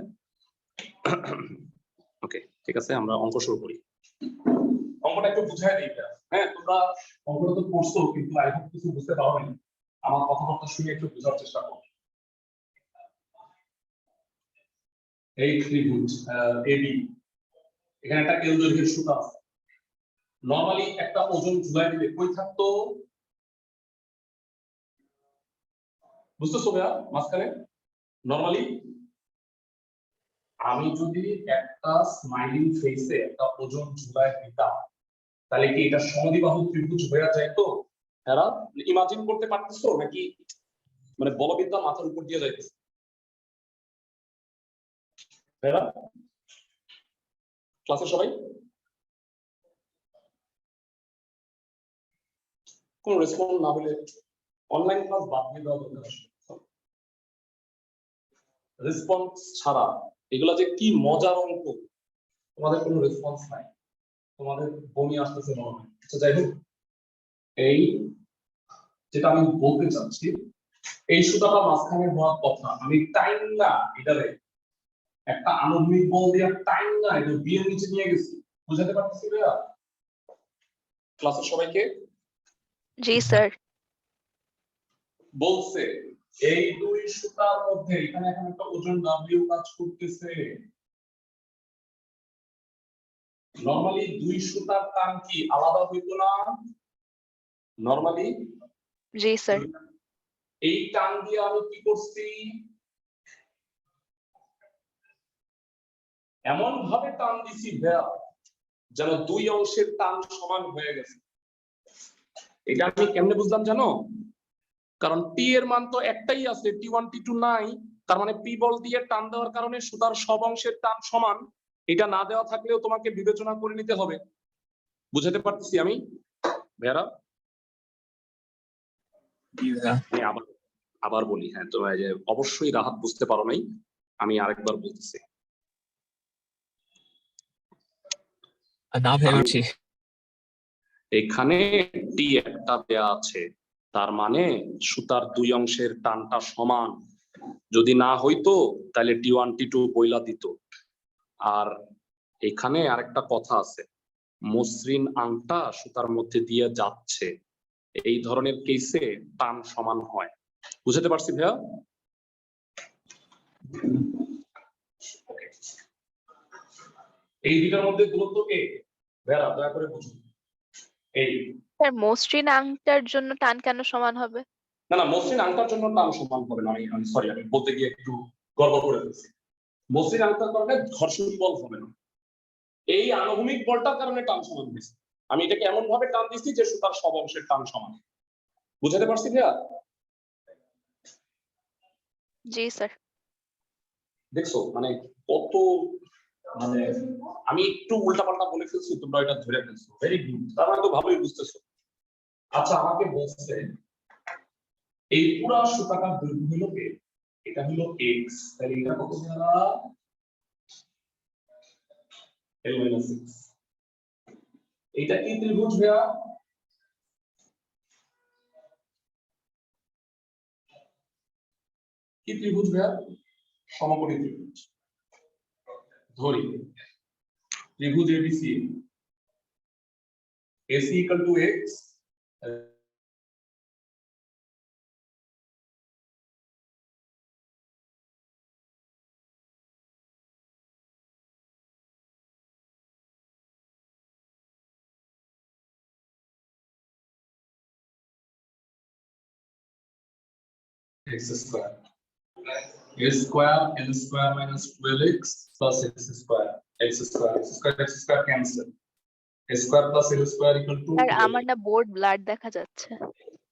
ওকে ঠিক আছে, আমরা অঙ্ক শুরু করি। অঙ্কটা একটু বুঝাই দিই। হ্যাঁ তোমরা অঙ্কটা তো পড়ছো, কিন্তু আই হোপ কিছু বুঝতে পারোনি। আমার কথাবার্তা শুনে একটু বোঝার চেষ্টা করো। এই ত্রিভুজ এবি, এখানে একটা এল দৈর্ঘ্যের সুতা আছে। নরমালি একটা ওজন ঝুলাই দিলে কই থাকতো? বুঝতেছো ভাইয়া? মাঝখানে নরমালি আমি যদি একটা স্মাইলিং ফেসে একটা ওজন ঝুলাই দিতাম, তাহলে কি এটা সমদ্বিবাহু ত্রিভুজ হয়ে যায়? তো এরা ইমাজিন করতে পারতেছো নাকি মানে বলবিদ্যা মাথার উপর দিয়ে যাইতেছে? এরা ক্লাসে সবাই কোন রেসপন্স না হলে অনলাইন ক্লাস বাদ দিয়ে দেওয়া দরকার। রেসপন্স ছাড়া এগুলা যে কি মজার অঙ্ক, তোমাদের কোনো রেসপন্স নাই, তোমাদের বমি আসতেছে মনে হয়। আচ্ছা যাই হোক, এই যেটা আমি বলতে চাচ্ছি, এই সুতাটা মাঝখানে হওয়ার কথা, আমি টাইম না এটারে একটা আনুভূমিক বল দিয়ে টাইম না এটা বিয়ের নিচে নিয়ে গেছি। বুঝাতে পারতেছি ভাইয়া ক্লাসের সবাইকে? জি স্যার। বলছে এই দুই সুতার মধ্যে এখানে এখন একটা ওজন ডাব্লিউ কাজ করতেছে। নরমালি দুই সুতার টান কি আলাদা হইতো না? নরমালি জি স্যার। এই টান দিয়ে আমি কি করছি? এমন ভাবে টান দিছি ভাইয়া যেন দুই অংশের টান সমান হয়ে গেছে। এটা আমি কেমনে বুঝলাম জানো? কারণ টি এর মান তো একটাই আছে, T1 T2 নাই, তার মানে পি বল দিয়ে টান দেওয়ার কারণে সুতার সব অংশের টান সমান। এটা না দেওয়া থাকলেও তোমাকে বিবেচনা করে নিতে হবে। বুঝাতে পারতেছি আমি ভাইয়ারা? আমি আবার বলি, হ্যাঁ তোমরা যে অবশ্যই রাহাত বুঝতে পারো নাই, আমি আরেকবার বলতেছি। না ভেবেছি এখানে টি একটা দেয়া আছে, তার মানে সুতার দুই অংশের টানটা সমান। যদি না হইতো তাহলে T1 T2 বইলা দিত। আর এখানে আরেকটা কথা আছে, মসৃণ আংটা সুতার মধ্যে দিয়ে যাচ্ছে, এই ধরনের কেসে টান সমান হয়। বুঝতে পারছি ভাইয়া? এই দুটার মধ্যে দূরত্ব কে ভাইয়া দয়া করে বুঝুন। এই স্যার মসৃণ আংটার জন্য টান কেন সমান হবে? না না, মসৃণ আংটার জন্য টান সমান হবে না। আমি সরি, আমি বলতে গিয়ে একটু গড়বড় করে ফেলছি। মসৃণ আংটার কারণে ঘর্ষণ বল হবে না, এই আনুভূমিক বলটার কারণে টান সমান হয়েছে। আমি এটাকে এমন ভাবে টান দিচ্ছি যে সুতার সব অংশের টান সমান। বুঝাতে পারছি ভাইয়া? জি স্যার। দেখছো মানে কত, মানে আমি একটু উল্টাপাল্টা বলে ফেলছি, তোমরা এটা ধরে ফেলছো। ভেরি গুড, তার মানে তো ভালোই বুঝতেছো। আচ্ছা আমাকে বলছে এই পুরা সুতাকার দৈর্ঘ্য হলো কে, এটা হলো x, তাহলে এটা কত দ্বারা l - 6। এটা কি ত্রিভুজ ভাইয়া? কি ত্রিভুজ ভাইয়া? সমকোণী ত্রিভুজ। ধরি ত্রিভুজ ABC, AC equal to x, x square, a square l square minus 12x plus x square, x square x square x square cancel, a square plus l square equal to sir 12x। আমার না board blood দেখা যাচ্ছে।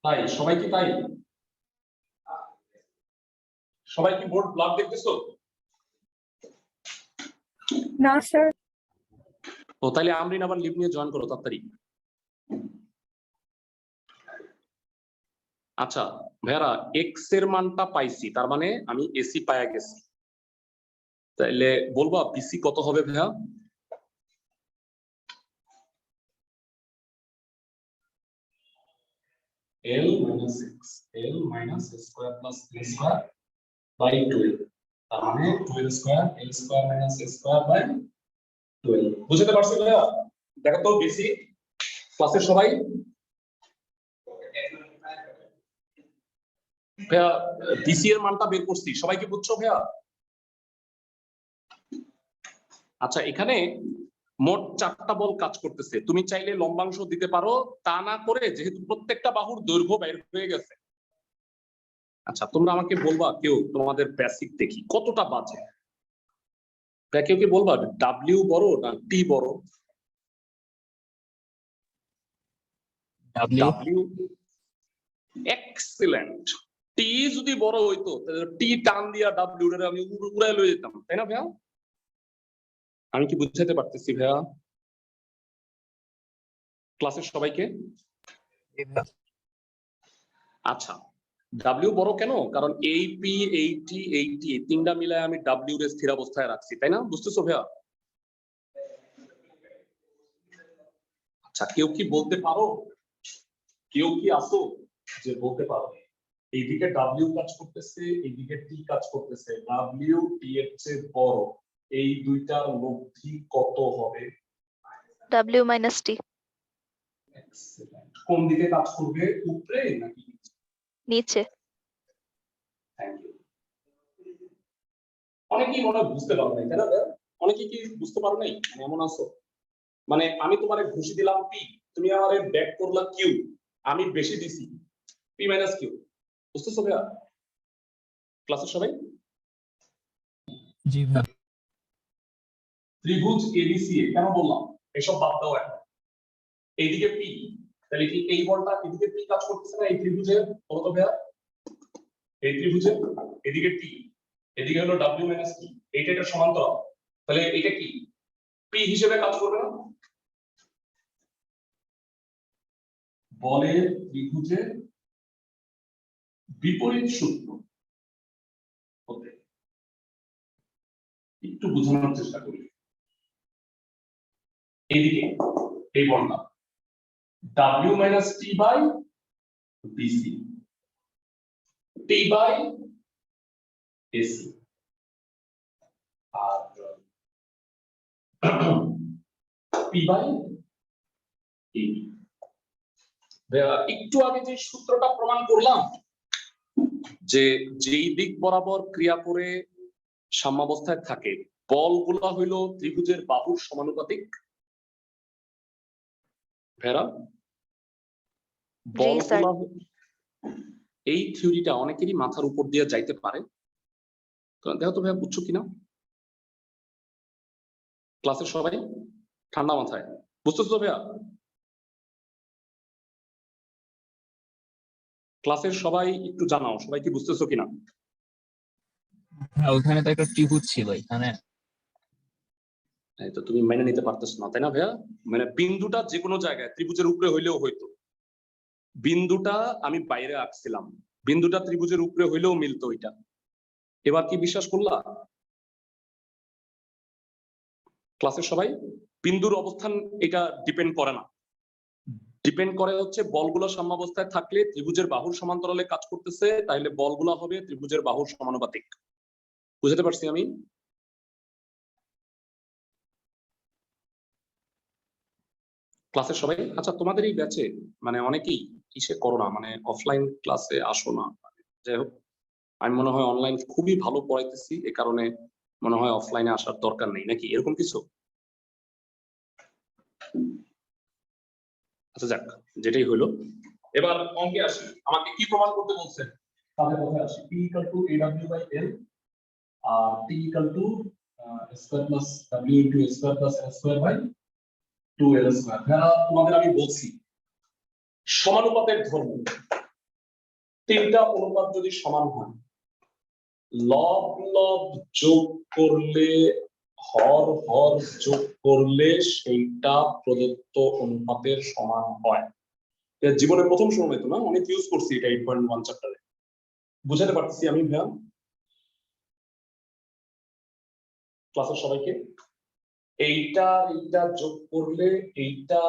তাই সবাই কি তাই? সবাই কি বোর্ড ব্লক দেখতেছো? না স্যার। ও তাহলে আমরিন আবার লিভ নিয়ে জয়েন করো তাড়াতাড়ি। আচ্ছা ভাইয়ারা, এক্স এর মানটা পাইছি, তার মানে আমি এসি পায়া গেছি। তাইলে বলবা বিসি কত হবে ভাইয়া? l minus x, l minus a square plus b square by 12, তার মানে 12 square l square minus a square by 12। বুঝতে পারছো ভাইয়া? দেখো তো বিসি ক্লাসের সবাই ভাইয়া বিসি এর মানটা বের করছি, সবাই কি বুঝছো ভাইয়া? আচ্ছা এখানে মোট 4টা বল কাজ করতেছে, তুমি চাইলে লম্বাংশ দিতে পারো, তা না করে যেহেতু প্রত্যেকটা বাহুর দৈর্ঘ্য বের হয়ে গেছে। আচ্ছা তোমরা আমাকে বলবা, কেউ তোমাদের বেসিক দেখি কতটা বাজে, কেউ কি বলবা ডাব্লিউ বড় না টি বড়? W excellent. টি যদি বড় হইতো তাহলে টি টান দিয়া ডাব্লিউ এর আমি উড়াই লয়ে যেতাম, তাই না ভাইয়া? আমি কি বুঝাতে পারতেছি ভাইয়া ক্লাসের সবাইকে? আচ্ছা ডাব্লিউ বড় কেন? কারণ এই পি এইটি এইটি এই তিনটা মিলায় আমি ডাব্লিউ এর স্থির অবস্থায় রাখছি, তাই না? বুঝতেছো ভাইয়া? আচ্ছা কেউ কি বলতে পারো, কেউ কি আসো যে বলতে পারো এইদিকে ডাব্লিউ কাজ করতেছে, এইদিকে টি কাজ করতেছে, ডাব্লিউ টি এর চেয়ে বড়, এই দুইটার লব্ধি কত হবে? W - T। Excellent. কোন দিকে কাজ করবে, উপরে নাকি নিচে। Thank you. অনেকেই মনে হয় বুঝতে পারো নাই, তাই না? অনেকে কি বুঝতে পারো নাই? মানে এমন আছো, মানে আমি তোমারে ঘুষি দিলাম পি, তুমি আমারে ব্যাক করলা কিউ, আমি বেশি দিছি পি মাইনাস কিউ। বুঝতেছো ভাইয়া ক্লাসের সবাই? জি ভাই। ত্রিভুজ এবিসি কেন বললাম এসব বাদ দাও এখন এইদিকে পি তাহলে কি এই বলটা এদিকে পি কাজ করতেছে না এই ত্রিভুজের বলতো ভাইয়া এই ত্রিভুজের এদিকে টি এদিকে হলো ডাব্লিউ মাইনাস টি এইটা এটা সমান্তরাল তাহলে এটা কি পি হিসেবে কাজ করবে না বলের ত্রিভুজের বিপরীত সূত্র হতে একটু বোঝানোর চেষ্টা করি এইদিকে এই বলটা W minus T by BC T by AC আর পি বাই এবি একটু আগে যে সূত্রটা প্রমাণ করলাম যে যেই দিক বরাবর ক্রিয়া করে সাম্যাবস্থায় থাকে বলগুলো হইল ত্রিভুজের বাহুর সমানুপাতিক ভেরা বলগুলো এই থিওরিটা অনেকেরই মাথার উপর দিয়ে যাইতে পারে দেখো তো ভাইয়া বুঝছো কিনা ক্লাসের সবাই ঠান্ডা মাথায় বুঝতেছো তো ভাইয়া ক্লাসের সবাই একটু জানাও সবাই কি বুঝতেছো কিনা হ্যাঁ ওখানে তো একটা ত্রিভুজ ছিল এখানে এই তো তুমি মেনে নিতে পারতেছ না তাই না ভাইয়া মানে বিন্দুটা যে কোনো জায়গায় ত্রিভুজের উপরে হইলেও হইতো বিন্দুটা আমি বাইরে আঁকছিলাম বিন্দুটা ত্রিভুজের উপরে হইলেও মিলতো ওইটা এবার কি বিশ্বাস করলা ক্লাসের সবাই বিন্দুর অবস্থান এটা ডিপেন্ড করে না ডিপেন্ড করে হচ্ছে বলগুলো সাম্যাবস্থায় থাকলে ত্রিভুজের বাহুর সমান্তরালে কাজ করতেছে তাহলে বলগুলো হবে ত্রিভুজের বাহুর সমানুপাতিক বুঝতে পারছি আমি ক্লাসের সবাই আচ্ছা তোমাদের এই ব্যাচে মানে অনেকেই কিসে করো না মানে অফলাইন ক্লাসে আসো না যাই হোক আমি মনে হয় অনলাইন খুবই ভালো পড়াইতেছি এ কারণে মনে হয় অফলাইনে আসার দরকার নেই নাকি এরকম কিছু আচ্ছা যাক যেটাই হলো এবার অঙ্কে আসি আমাকে কি প্রমাণ করতে বলছেন তাহলে কোথায় আসি p = aw/l R t = square plus w into a square plus l square by 2l square তোমাদের আমি বলছি সমানুপাতের ধর্ম তিনটা অনুপাত যদি সমান হয় লব লব যোগ করলে হর হর যোগ করলে সেইটা প্রদত্ত অনুপাতের সমান হয় এটা জীবনের প্রথম সময় তো না অনেক ইউজ করছি এটা 8.1 চ্যাপ্টারে বুঝাতে পারতেছি আমি ভাইয়া ক্লাসের সবাইকে এইটা যোগ করলে এইটা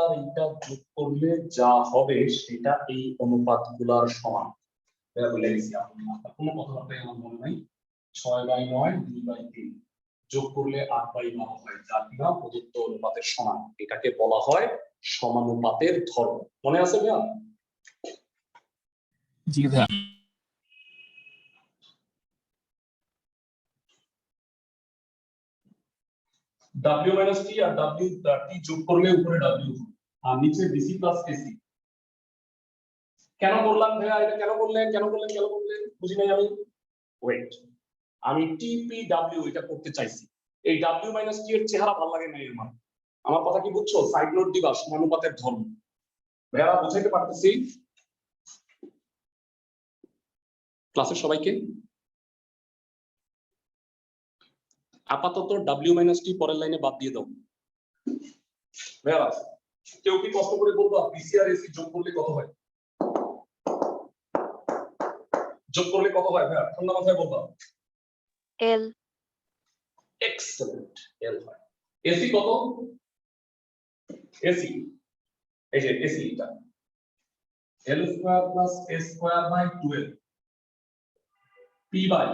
যোগ করলে যা হবে সেটা এই অনুপাতগুলোর সমান বলে দিছি কোনো কথাবার্তাই আমার মনে নাই 6/9 2/3 যোগ করলে 8/12 হয় যা কিনা প্রদত্ত অনুপাতের সমান এটাকে বলা হয় সমানুপাতের ধর্ম মনে আছে ভাইয়া জি ভাইয়া w - t আর w t যোগ করলে উপরে w আর নিচে bc + ac কেন করলাম ভাইয়া এটা কেন করলেন বুঝি নাই আমি ওয়েট আমি tpw এটা করতে চাইছি এই w - t এর চেহারা ভালো লাগে না এর মানে আমার কথা কি বুঝছো সাইড নোট দিবা সমানুপাতের ধর্ম ভাইয়া বুঝাইতে পারতেছি ক্লাসের সবাইকে আপাতত w - t পরের লাইনে বাদ দিয়ে দাও ভাইয়া কেউ কি কষ্ট করে বলবা bc আর ac যোগ করলে কত হয় ভাইয়া ঠান্ডা মাথায় বলবা l এক্সেলেন্ট l হয় ac কত ac এই যে ac এটা l square plus a square by 12 p by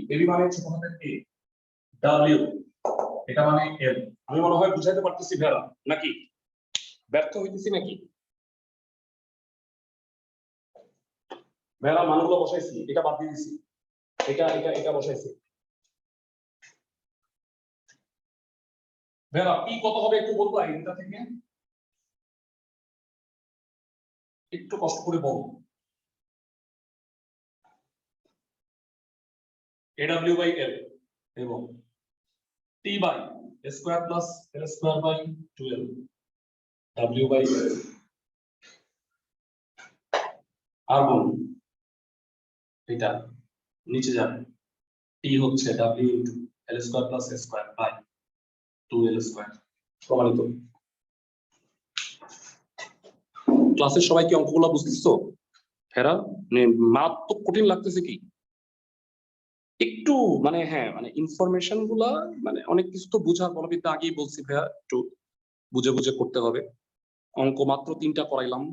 ab মানে ছোট হাতের a w এটা মানে l আমি মনে হয় বুঝাইতে পারতেছি ভাইয়া নাকি ব্যর্থ হইতেছি নাকি ভাইয়া মানগুলো বসাইছি এটা বাদ দিয়ে দিছি এটা বসাইছি ভাইয়া p কত হবে একটু বলবা এটা থেকে একটু কষ্ট করে বল aw/l এবং t T by square plus L square by 12 W by R গুণ এটা নিচে যাবে টি হচ্ছে W into L square plus A square by 2l square প্রমাণিত। ক্লাসের সবাই কি অঙ্কগুলো বুঝতেছো? ফেরা মানে মারাত্মক কঠিন লাগতেছে কি একটু মানে হ্যাঁ মানে ইনফরমেশন গুলা মানে অনেক কিছু তো বোঝার বলবিদ্যা আগেই বলছি ভাইয়া একটু বুঝে বুঝে করতে হবে। অঙ্ক মাত্র 3টা করাইলাম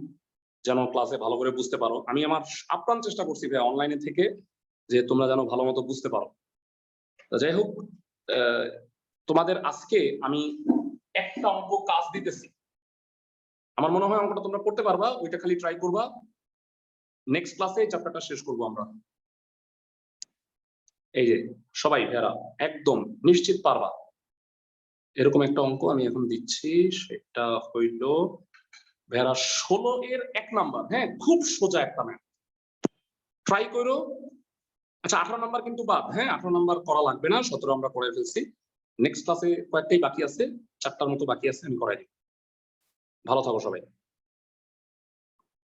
যেন ক্লাসে ভালো করে বুঝতে পারো। আমি আমার আপ্রাণ চেষ্টা করছি ভাইয়া অনলাইনে থেকে যে তোমরা যেন ভালো মতো বুঝতে পারো। যাই হোক তোমাদের আজকে আমি একটা অঙ্ক কাজ দিতেছি, আমার মনে হয় অঙ্কটা তোমরা করতে পারবা, ওইটা খালি ট্রাই করবা। নেক্সট ক্লাসে এই চ্যাপ্টারটা শেষ করবো আমরা। এই যে সবাই ভেরা একদম নিশ্চিত পারবা এরকম একটা অঙ্ক আমি এখন দিচ্ছি, সেটা হইল ভেরা 16 এর 1 নাম্বার। হ্যাঁ খুব সোজা একটা ম্যাথ, ট্রাই করো। আচ্ছা 18 নাম্বার কিন্তু বাদ, হ্যাঁ 18 নাম্বার করা লাগবে না, 17 আমরা করে ফেলছি। নেক্সট ক্লাসে কয়েকটাই বাকি আছে, 4টার মতো বাকি আছে, আমি করাই দিই। ভালো থাকো সবাই।